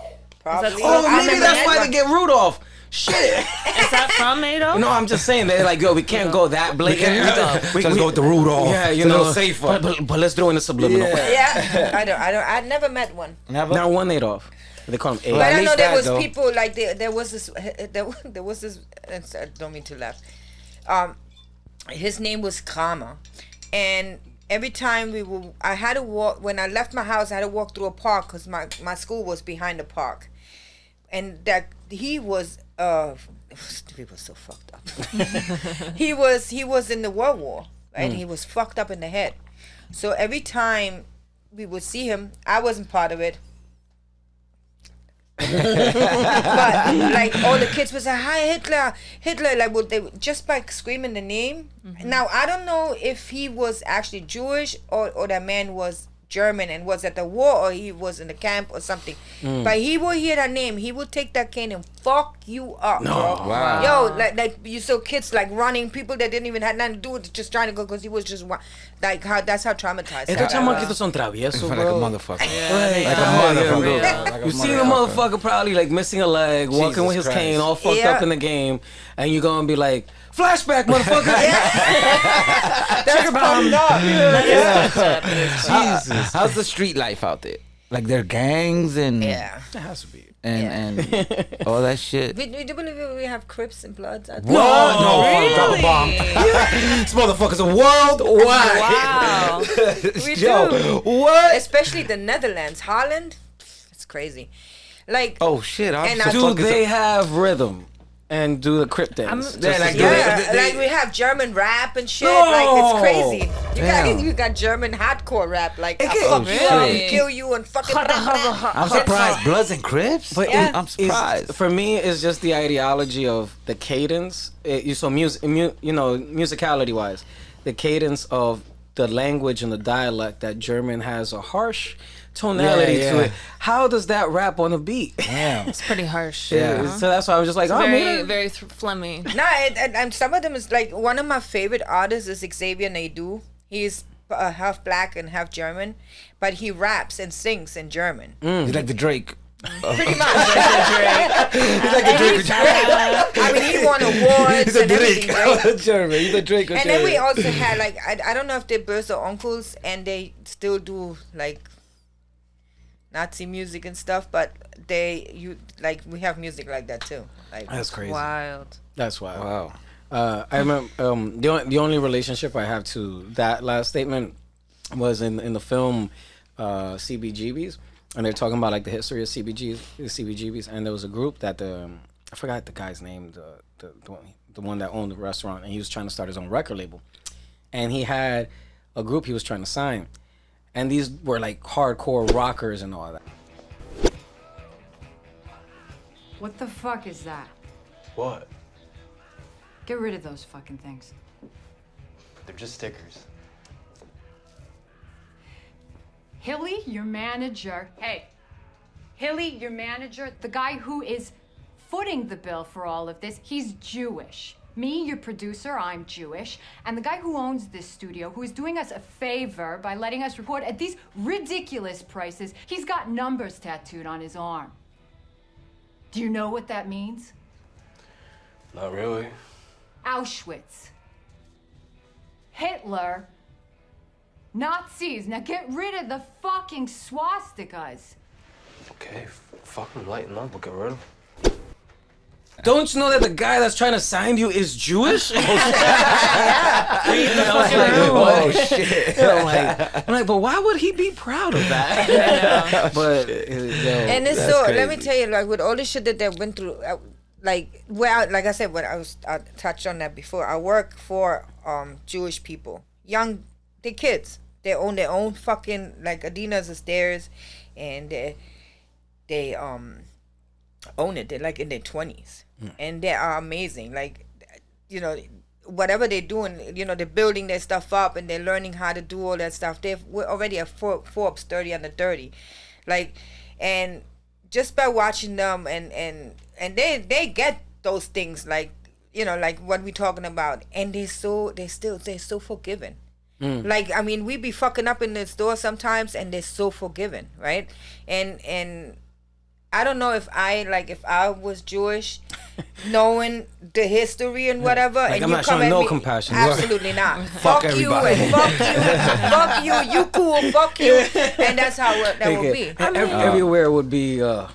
Probably. oh, I maybe never that's had why one. they get Rudolph. Shit. Is that from Adolf? No, I'm just saying they're like, yo, we can't go that blatant. So let's go with the Rudolph. Yeah, you It's a know, little safer. But let's throw in the subliminal. Yeah, I never met one. Never. Now one Adolf. They call him But A. at I least know there that, was though. people like there was this I don't mean to laugh. His name was Kramer, and every time I had to walk when I left my house. I had to walk through a park because my school was behind the park, and that he was so fucked up. he was in the World War, right? He was fucked up in the head. So every time we would see him, I wasn't part of it. But like all the kids would say, "Hi, Hitler!" Like, would they just by screaming the name? Now I don't know if he was actually Jewish or that man was German and was at the war or he was in the camp or something. But he will hear that name. He will take that cane and fuck you up, bro. Wow. Yo, like you saw kids like running, people that didn't even have nothing to do with it, just trying to go because he was just like how that's how traumatized. Estos chamaquitos son traviesos, Like a bro. motherfucker. Like a motherfucker. Like a You seen a motherfucker probably like missing a leg, walking Jesus with his Christ. cane, all fucked Yeah. up in the game, and you're gonna be like, flashback, motherfucker. That's fucked up. Jesus. How's the street life out there? Like their gangs and Yeah. That has to be. and all that shit. We do believe we have Crips and Bloods. What? No, Really? drop a bomb. This motherfucker's a worldwide. Wow. We Yo, do. what? Especially the Netherlands, Holland. It's crazy. Like Oh shit! I'm And so I- Do fucking they have rhythm and do the crip dance? Yeah, like, yeah, they- like we have German rap and shit. No. Like it's crazy. Damn. You got German hardcore rap. Like I Okay. fuck you up, Really? kill you, and fucking. I'm surprised. Bloods and Crips. But Yeah. I'm surprised. For me, it's just the ideology of the cadence. Musicality wise, the cadence of the language and the dialect that German has a harsh tonality Yeah, to yeah. it. How does that rap on a beat? Damn. It's pretty harsh. Yeah. So that's why I was just like, oh, Very, man. very phlegmy. Nah, and some of them is like one of my favorite artists is Xavier Naidoo. He's half black and half German, but he raps and sings in German. He's like the Drake. Pretty much. He's like the Drake. I mean, he won awards and everything, right? German. He's the Drake. And then we also had like I don't know if they're births or uncles, and they still do like Nazi music and stuff, but we have music like that too. Like That's crazy. Wild. That's wild. Wow. I remember the only relationship I have to that last statement was in the film CBGBs, and they're talking about like the history of CBGBs, and there was a group that I forgot the guy's name, the one that owned the restaurant, and he was trying to start his own record label, and he had a group he was trying to sign, and these were like hardcore rockers and all that. What the fuck is that? What? Get rid of those fucking things. They're just stickers. Hilly, your manager. Hey, Hilly, your manager, the guy who is footing the bill for all of this, he's Jewish. Me, your producer, I'm Jewish. And the guy who owns this studio, who is doing us a favor by letting us record at these ridiculous prices, he's got numbers tattooed on his arm. Do you know what that means? Not really. Auschwitz. Hitler. Nazis. Now get rid of the fucking swastikas. Okay, fucking lighten up. We'll get rid of them. Don't you know that the guy that's trying to sign you is Jewish? Oh shit. I'm like, but why would he be proud of that? But and it's that's so. crazy. Let me tell you, like with all the shit that they went through, like I said, when I touched on that before. I work for Jewish people, young, they kids. They own their own fucking like Adidas is theirs, and they own it. They're like in their 20s, and they are amazing. Like, you know, whatever they're doing, you know, they're building their stuff up and they're learning how to do all that stuff. We're already at Forbes 30 under 30, like, and just by watching them and they get those things, like, you know, like what we're talking about, and they're so forgiving. Like, I mean, we be fucking up in the store sometimes, and they're so forgiving, right? And I don't know if I was Jewish, knowing the history and whatever, like, and I'm you not come showing at no me, compassion. absolutely not. Fuck you everybody. and fuck you, fuck you, you cool, fuck you, and that's how that would be. Everywhere would be. But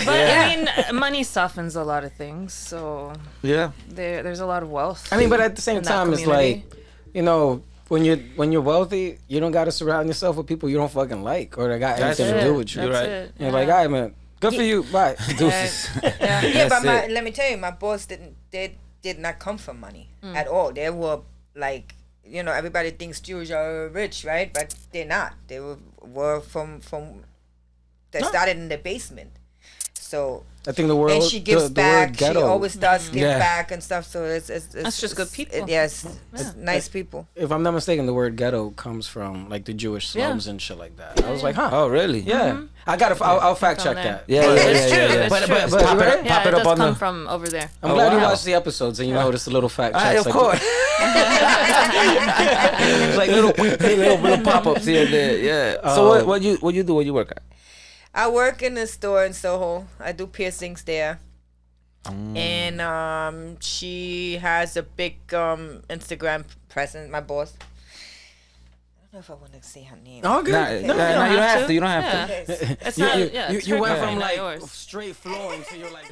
I mean, money softens a lot of things, so Yeah. there's a lot of wealth. I mean, but at the same in that time, it's community. like, you know, when you're wealthy, you don't got to surround yourself with people you don't fucking like or that got That's anything to it. do with you. That's right. it. You're like, all right, man, good for you. Bye. Deuces. Yeah, but That's it. let me tell you, my boss did not come from money at all. They were like, you know, everybody thinks Jews are rich, right? But they're not. They were from they started in the basement. So I think the word and she gives the back. word She ghetto. always does give Yeah. back and stuff. So it's That's just good people. Yes, it's nice people. If I'm not mistaken, the word ghetto comes from like the Jewish slums and shit like that. I was like, huh? Oh, really? Yeah. I gotta. I'll fact check there. that. Yeah, It's true. yeah. It's But- true. but- but- Pop it up, yeah, pop it it up does on come the. from over there. I'm glad you wow. watched the episodes and you noticed the little fact checks. Aye, of like, course. It's like little pop-ups here and there. Yeah. So what you do when you work at? I work in a store in Soho. I do piercings there. And she has a big Instagram presence, my boss. I don't know if I want to say her name. Oh, good. Nah, you you don't have to. You don't have to. Yeah. It's not. Yeah, it's you her went company, from not like yours. straight flowing to you're like.